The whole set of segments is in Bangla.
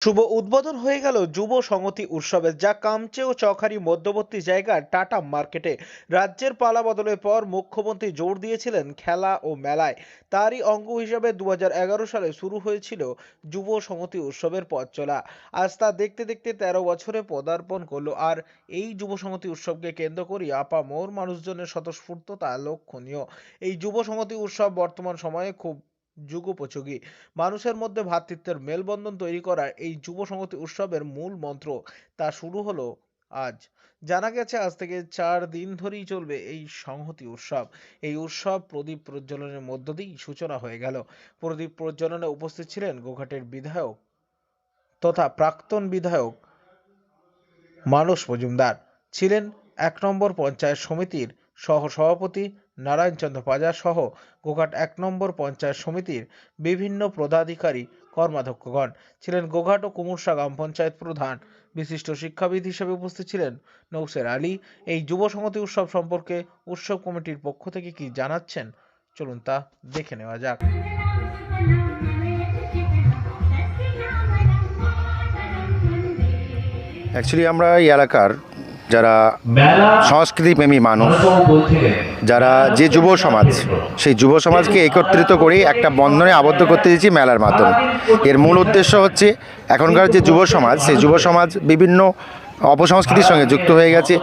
শুভ উদ্বোধন হয়ে গেল যুব সংহতি উৎসবের, যা কামচে ও চকহারি মধ্যবর্তী জায়গার টাটা মার্কেটে। রাজ্যের পালা বদলের পর মুখ্যমন্ত্রী জোর দিয়েছিলেন খেলা ও মেলায়। তারই অঙ্গ হিসেবে 2011 সালে শুরু হয়েছিল যুব সংহতি উৎসবের পথ চলা। আজ তা দেখতে দেখতে 13 বছরে পদার্পণ করলো। আর এই যুব সংহতি উৎসবকে কেন্দ্র করে আপামর মানুষজনের স্বতঃস্ফূর্ততা লক্ষণীয়। এই যুব সংহতি উৎসব বর্তমান সময়ে খুব যুগোপযোগী। মানুষের মধ্যে ভ্রাতৃত্বের মেলবন্ধন তৈরি করার এই যুব সংহতি উৎসবের মূল মন্ত্র, তা শুরু হলো আজ। জানা গেছে আজ থেকে 4 দিন ধরেই চলবে এই সংহতি উৎসব। এই উৎসব প্রদীপ প্রজ্বলনের মধ্য দিয়েই সূচনা হয়ে গেল। প্রদীপ প্রজ্বলনে উপস্থিত ছিলেন গোঘাটের বিধায়ক তথা প্রাক্তন বিধায়ক মানস মজুমদার, ছিলেন 1 নম্বর পঞ্চায়েত সমিতির সহ-সভাপতি নারায়ণচন্দ্র পাজা সহ গোঘাট 1 নম্বর পঞ্চায়েত সমিতির বিভিন্ন পদাধিকারী কর্মাধ্যক্ষগণ, ছিলেন গোঘাট ও কুমুরসা গ্রাম পঞ্চায়েত প্রধান। বিশিষ্ট শিক্ষাবিদ হিসেবে উপস্থিত ছিলেন নৌসের আলী। এই যুব সংহতি উৎসব সম্পর্কে উৎসব কমিটির পক্ষ থেকে কি জানাচ্ছেন, চলুন তা দেখে নেওয়া যাক। অ্যাকচুয়ালি আমরা এই এলাকার যারা সংস্কৃতিপ্রেমী মানুষ, যারা যে যুব সমাজ, সেই যুব সমাজকে একত্রিত করে একটা বন্ধনে আবদ্ধ করতে দিয়েছি মেলার মাধ্যমে। এর মূল উদ্দেশ্য হচ্ছে এখনকার যে যুব সমাজ, সেই যুব সমাজ বিভিন্ন অপসংস্কৃতির সঙ্গে যুক্ত হয়ে গেছে।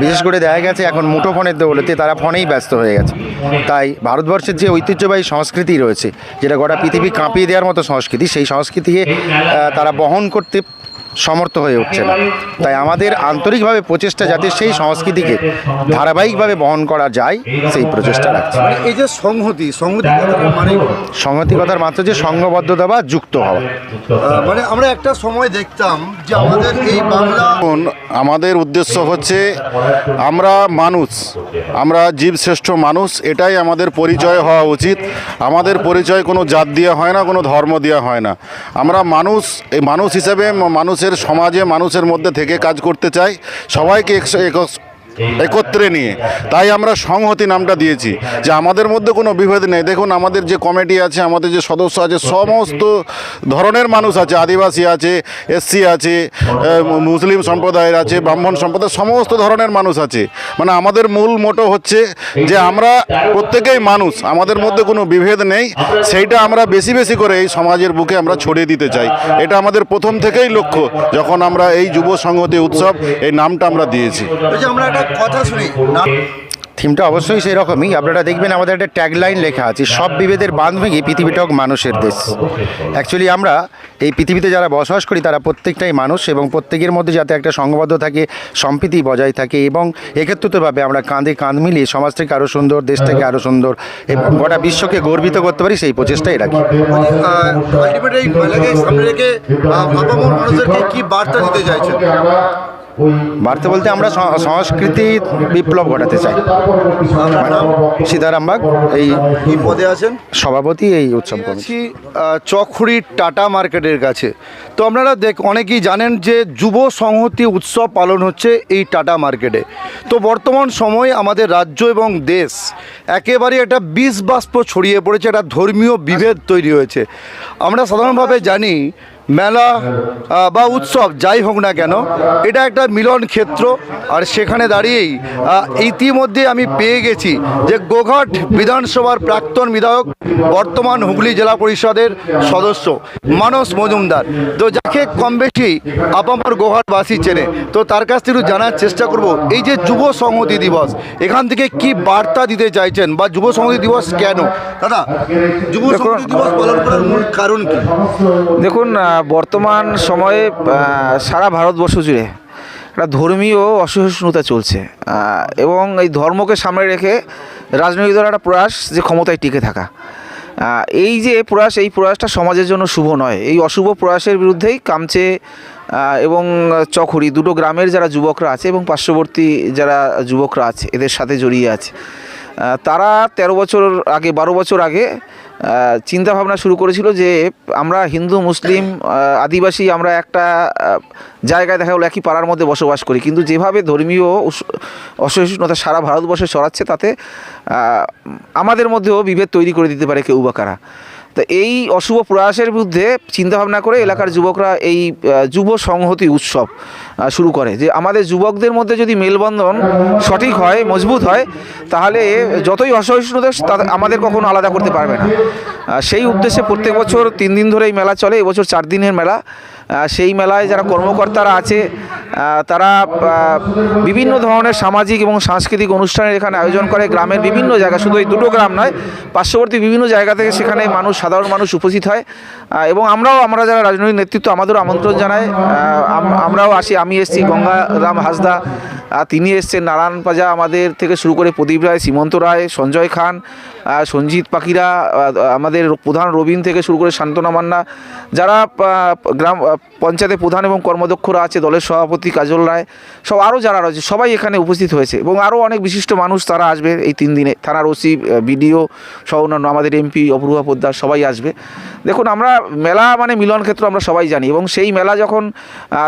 বিশেষ করে দেখা গেছে এখন মুঠোফোনের দৌলতে তারা ফোনেই ব্যস্ত হয়ে গেছে। তাই ভারতবর্ষের যে ঐতিহ্যবাহী সংস্কৃতি রয়েছে, যেটা গোটা পৃথিবী কাঁপিয়ে দেওয়ার মতো সংস্কৃতি, সেই সংস্কৃতিকে তারা বহন করতে সমর্থ হয়ে উঠছে না। তাই আমাদের আন্তরিকভাবে প্রচেষ্টা যাতে সেই সংস্কৃতিকে ধারাবাহিকভাবে বহন করা যায়, সেই প্রচেষ্টা রাখছে। এই যে সংহতি মানে সংহতি কথার মাত্র যে সংঘবদ্ধতা বা যুক্ত হওয়া। মানে আমরা একটা সময় দেখতাম যে আমাদের এই বাংলা, আমাদের উদ্দেশ্য হচ্ছে আমরা মানুষ, আমরা জীবশ্রেষ্ঠ মানুষ, এটাই আমাদের পরিচয় হওয়া উচিত। আমাদের পরিচয় কোনো জাত দিয়ে হয় না, কোনো ধর্ম দিয়ে হয় না। আমরা মানুষ, এই মানুষ হিসেবে মানুষের সমাজে, মানুষের মধ্যে থেকে কাজ করতে চাই, সবাইকে একত্রে নিয়ে। তাই আমরা সংহতি নামটা দিয়েছি, যে আমাদের মধ্যে কোনো বিভেদ নেই। দেখুন, আমাদের যে কমিটি আছে, আমাদের যে সদস্য আছে, সমস্ত ধরনের মানুষ আছে। আদিবাসী আছে, এসসি আছে, মুসলিম সম্প্রদায়ের আছে, ব্রাহ্মণ সম্প্রদায়ের, সমস্ত ধরনের মানুষ আছে। মানে আমাদের মূল মোটো হচ্ছে যে আমরা প্রত্যেকেই মানুষ, আমাদের মধ্যে কোনো বিভেদ নেই। সেইটা আমরা বেশি বেশি করে এই সমাজের বুকে আমরা ছড়িয়ে দিতে চাই। এটা আমাদের প্রথম থেকেই লক্ষ্য, যখন আমরা এই যুব সংহতি উৎসব এই নামটা আমরা দিয়েছি। ওই যে আমরা একটা কথা শুনি না, থিমটা অবশ্যই সেই রকমই। আপনারা দেখবেন আমাদের একটা ট্যাগলাইন লেখা আছে, সব বিভেদের বাঁধ ভেঙে পৃথিবীটা হোক মানুষের দেশ। অ্যাকচুয়ালি আমরা এই পৃথিবীতে যারা বসবাস করি, তারা প্রত্যেকটাই মানুষ, এবং প্রত্যেকের মধ্যে যাতে একটা সংঘবদ্ধ থাকে, সম্প্রীতি বজায় থাকে, এবং একত্রিতভাবে আমরা কাঁধে কাঁধ মিলিয়ে সমাজটাকে আরও সুন্দর, দেশটাকে আরও সুন্দর এবং গোটা বিশ্বকে গর্বিত করতে পারি, সেই প্রচেষ্টাই রাখি। আলটিমেট এই মেলাকে সামনে রেখে আপামর মানুষদেরকে কি বার্তা দিতে চাইছেন? বার্তা বলতে আমরা সংস্কৃতি বিপ্লব ঘটাতে চাই। সীতারামবাগ এই কি পদে আছেন? সভাপতি এই উৎসব কমিটি। চকখড়ির টাটা মার্কেটের কাছে। তো আপনারা অনেকেই জানেন যে যুব সংহতি উৎসব পালন হচ্ছে এই টাটা মার্কেটে। তো বর্তমান সময়ে আমাদের রাজ্য এবং দেশ একেবারে একটা বিষ বাষ্প ছড়িয়ে পড়েছে, একটা ধর্মীয় বিভেদ তৈরি হয়েছে। আমরা সাধারণভাবে জানি মেলা বা উৎসব যাই হোক না কেন, এটা একটা মিলন ক্ষেত্র। আর সেখানে দাঁড়িয়েই ইতিমধ্যে আমি পেয়ে গেছি যে গোঘাট বিধানসভার প্রাক্তন বিধায়ক, বর্তমান হুগলি জেলা পরিষদের সদস্য মানস মজুমদার, তো যাকে কম বেশি আপামর গোঘাটবাসী চেনে। তো তার কাছ থেকে জানার চেষ্টা করব, এই যে যুব সংহতি দিবস, এখান থেকে কি বার্তা দিতে চাইছেন, বা যুব সংহতি দিবস কেন? দাদা, যুব সংহতি দিবস পালন করার মূল কারণ কি? দেখুন, বর্তমান সময়ে সারা ভারতবর্ষ জুড়ে একটা ধর্মীয় অসহিষ্ণুতা চলছে, এবং এই ধর্মকে সামনে রেখে রাজনৈতিক দলের একটা প্রয়াস যে ক্ষমতায় টিকে থাকা। এই যে প্রয়াস, এই প্রয়াসটা সমাজের জন্য শুভ নয়। এই অশুভ প্রয়াসের বিরুদ্ধেই কামচে এবং চকহুড়ি দুটো গ্রামের যারা যুবকরা আছে এবং পার্শ্ববর্তী যারা যুবকরা আছে, এদের সাথে জড়িয়ে আছে। তারা 13 বছর আগে, 12 বছর আগে চিন্তাভাবনা শুরু করেছিল যে আমরা হিন্দু, মুসলিম, আদিবাসী, আমরা একটা জায়গায় দেখা গেলো একই পাড়ার মধ্যে বসবাস করি, কিন্তু যেভাবে ধর্মীয় অসহিষ্ণুতা সারা ভারতবর্ষে ছড়াচ্ছে, তাতে আমাদের মধ্যেও বিভেদ তৈরি করে দিতে পারে কেউ বা কারা। তো এই অশুভ প্রয়াসের বিরুদ্ধে চিন্তাভাবনা করে এলাকার যুবকরা এই যুব সংহতি উৎসব শুরু করে, যে আমাদের যুবকদের মধ্যে যদি মেলবন্ধন সঠিক হয়, মজবুত হয়, তাহলে যতই অসহিষ্ণুতা আমাদের কখনো আলাদা করতে পারবে না। সেই উদ্দেশ্যে প্রত্যেক বছর 3 দিন ধরে এই মেলা চলে, এবছর 4 দিনের মেলা। সেই মেলায় যারা কর্মকর্তারা আছে তারা বিভিন্ন ধরনের সামাজিক এবং সাংস্কৃতিক অনুষ্ঠানের এখানে আয়োজন করে। গ্রামের বিভিন্ন জায়গা, শুধু এই দুটো গ্রাম নয়, পার্শ্ববর্তী বিভিন্ন জায়গা থেকে সেখানে সাধারণ মানুষ উপস্থিত হয়। এবং আমরা যারা রাজনৈতিক নেতৃত্ব, আমাদেরও আমন্ত্রণ জানায়, আমরাও আসি। আমি এসেছি, গঙ্গারাম হাসদা তিনি এসছেন, নারায়ণ পাজা আমাদের থেকে শুরু করে প্রদীপ রায়, সীমন্ত রায়, সঞ্জয় খান, সঞ্জিত পাখিরা, আমাদের প্রধান রবিন থেকে শুরু করে শান্তনা মান্না, যারা গ্রাম পঞ্চায়েতের প্রধান এবং কর্মদক্ষরা আছে, দলের সভাপতি কাজল রায়, সব আরও যারা রয়েছে সবাই এখানে উপস্থিত হয়েছে। এবং আরও অনেক বিশিষ্ট মানুষ তারা আসবে এই 3 দিনে। থানার ওসি, বিডিও সহ অন্যান্য আমাদের এমপি অপূর্বা পোদ্দার সবাই আসবে। দেখুন, আমরা মেলা মানে মিলন ক্ষেত্র আমরা সবাই জানি, এবং সেই মেলা যখন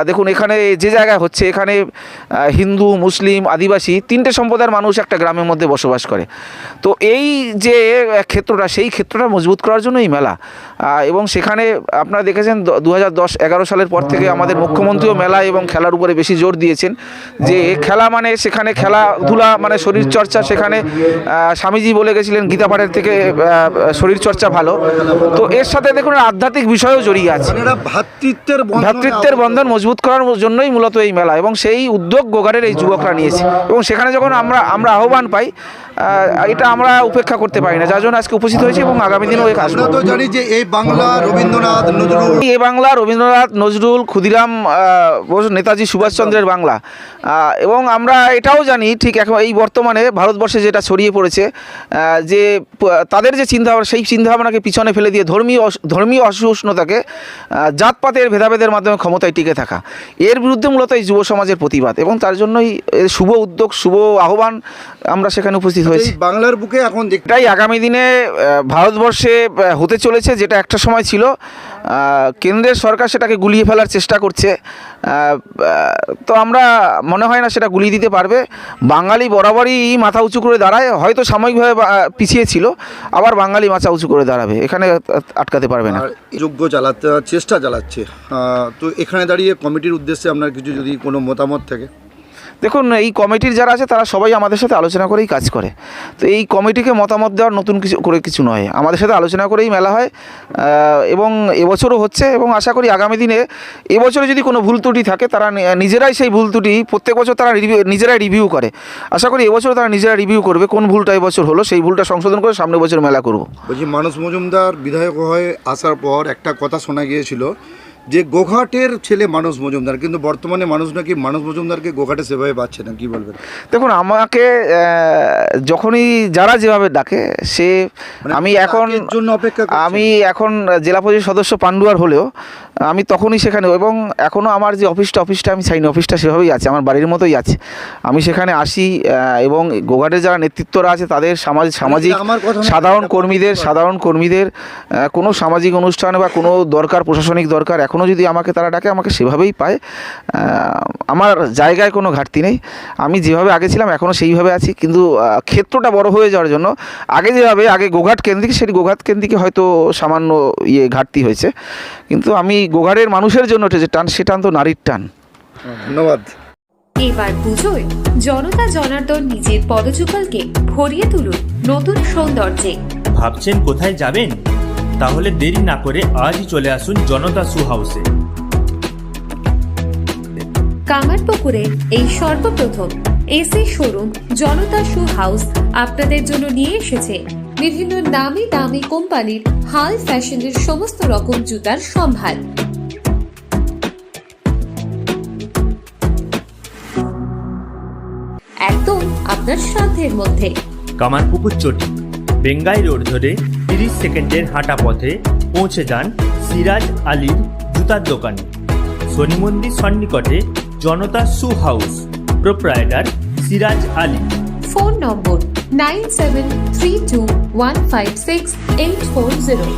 দেখুন এখানে যে জায়গায় হচ্ছে, এখানে হিন্দু, মুসলিম, আদিবাসী 3টে সম্প্রদায়ের মানুষ একটা গ্রামের মধ্যে বসবাস করে। তো এই যে ক্ষেত্রটা, সেই ক্ষেত্রটা মজবুত করার জন্য এই মেলা। এবং সেখানে আপনারা দেখেছেন 2010-11 সালের পর থেকে আমাদের মুখ্যমন্ত্রীও মেলা এবং খেলার উপরে বেশি জোর দিয়েছেন, যে খেলা মানে সেখানে খেলাধুলা মানে শরীরচর্চা। সেখানে স্বামীজি বলে গেছিলেন গীতা পাঠের থেকে শরীরচর্চা ভালো। তো এর সাথে দেখুন আধ্যাত্মিক বিষয়ও জড়িয়ে আছে। ভ্রাতৃত্বের বন্ধন মজবুত করার জন্যই মূলত এই মেলা, এবং সেই উদ্যোগ গোঘাটের এই যুবকরা নিয়েছে। এবং সেখানে যখন আমরা আহ্বান পাই, এটা আমরা উপেক্ষা করতে পারি না, যার জন্য আজকে উপস্থিত হয়েছে এবং আগামী দিনেও আসবো। আমরা তো জানি যে এই বাংলা রবীন্দ্রনাথ নজরুল, ক্ষুদিরাম বোস, নেতাজি সুভাষচন্দ্রের বাংলা। এবং আমরা এটাও জানি ঠিক এখন এই বর্তমানে ভারতবর্ষে যেটা ছড়িয়ে পড়েছে, যে তাদের যে চিন্তাভাবনা, সেই চিন্তাভাবনাকে পিছনে ফেলে দিয়ে ধর্মীয় অসহিষ্ণুতাকে জাতপাতের ভেদাভেদের মাধ্যমে ক্ষমতায় টিকে থাকা, এর বিরুদ্ধে মূলত এই যুব সমাজের প্রতিবাদ। এবং তার জন্যই শুভ উদ্যোগ, শুভ আহ্বান, আমরা সেখানে উপস্থিত হয়েছি। বাংলার বুকে এখন এটাই আগামী দিনে ভারতবর্ষে হতে চলেছে, যেটা একটা সময় ছিল। কেন্দ্রের সরকার সেটাকে গুলিয়ে ফেলার চেষ্টা করছে, তো আমরা মনে হয় না সেটা গুলিয়ে দিতে পারবে। বাঙালি বরাবরই মাথা উঁচু করে দাঁড়ায়, হয়তো সাময়িকভাবে পিছিয়ে ছিল, আবার বাঙালি মাথা উঁচু করে দাঁড়াবে, এখানে আটকাতে পারবে না। যোগ্য চেষ্টা চালাচ্ছে। তো এখানে দাঁড়িয়ে কমিটির উদ্দেশ্যে আপনার কিছু যদি কোনো মতামত থাকে? দেখুন, এই কমিটির যারা আছে তারা সবাই আমাদের সাথে আলোচনা করেই কাজ করে। তো এই কমিটিকে মতামত দেওয়ার নতুন কিছু নয়, আমাদের সাথে আলোচনা করেই মেলা হয়। এবং এবছরও হচ্ছে, এবং আশা করি আগামী দিনে এবছরে যদি কোনো ভুল ত্রুটি থাকে, তারা নিজেরাই সেই ভুল ত্রুটি প্রত্যেক বছর তারা নিজেরাই রিভিউ করে। আশা করি এবছর তারা নিজেরা রিভিউ করবে কোন ভুলটা এবছর হলো, সেই ভুলটা সংশোধন করে সামনের বছর মেলা করব। বলছি, মানস মজুমদার বিধায়ক হয়ে আসার পর একটা কথা শোনা গিয়েছিল যে গোঘাটের ছেলে মানস মজুমদার, কিন্তু বর্তমানে মানুষ নাকি মানস মজুমদারকে গোঘাটে সেভাবে পাচ্ছে না, কি বলবেন? দেখুন, আমাকে যখনই যারা যেভাবে ডাকে, সে আমি এখন জেলা পরিষদ সদস্য পান্ডুয়ার হলেও আমি তখনই সেখানে, এবং এখনও আমার যে অফিসটা আমি চাইনি, অফিসটা সেভাবেই আছে, আমার বাড়ির মতোই আছে। আমি সেখানে আসি, এবং গোঘাটের যারা নেতৃত্বরা আছে তাদের সামাজিক সাধারণ কর্মীদের কোনো সামাজিক অনুষ্ঠান বা কোনো দরকার, প্রশাসনিক দরকার, এখনও যদি তারা ডাকে, আমাকে সেভাবেই পায়। আমার জায়গায় কোনো ঘাটতি নেই, আমি যেভাবে আগে ছিলাম এখনও সেইভাবে আছি। কিন্তু ক্ষেত্রটা বড় হয়ে যাওয়ার জন্য আগে গোঘাট কেন্দ্রিক, সেই গোঘাট কেন্দ্রিকে হয়তো সামান্য ঘাটতি হয়েছে, কিন্তু আমি গোঘাটের মানুষের জন্য যে টান, সে টান তো নারীর টান। ধন্যবাদ। এবার পুজোয় জনতা জনার্দন নিজের পদযুগলকে ভরিয়ে তুলুন নতুন সৌন্দর্যে। ভাবছেন কোথায় যাবেন? তাহলে দেরি না করে আজই চলে আসুন জনতা শু হাউসে। কামারপুকুরে এই সর্বপ্রথম এসি শোরুম জনতা শু হাউস আপনাদের জন্য নিয়ে এসেছে বিভিন্ন নামি দামি কোম্পানির হাল ফ্যাশনের সমস্ত রকম জুতার সম্ভার। একদম আপনার সাধ্যের মধ্যে। কামারপুকুর চটি, বেঙ্গাই রোড ধরে 30 সেকেন্ডের হাঁটা পথে পৌঁছে যান সিরাজ আলীর জুতার দোকানে। শনি মন্দির সন্নিকটে Janata shoe house, proprietor Siraj Ali. Phone number 9732156840।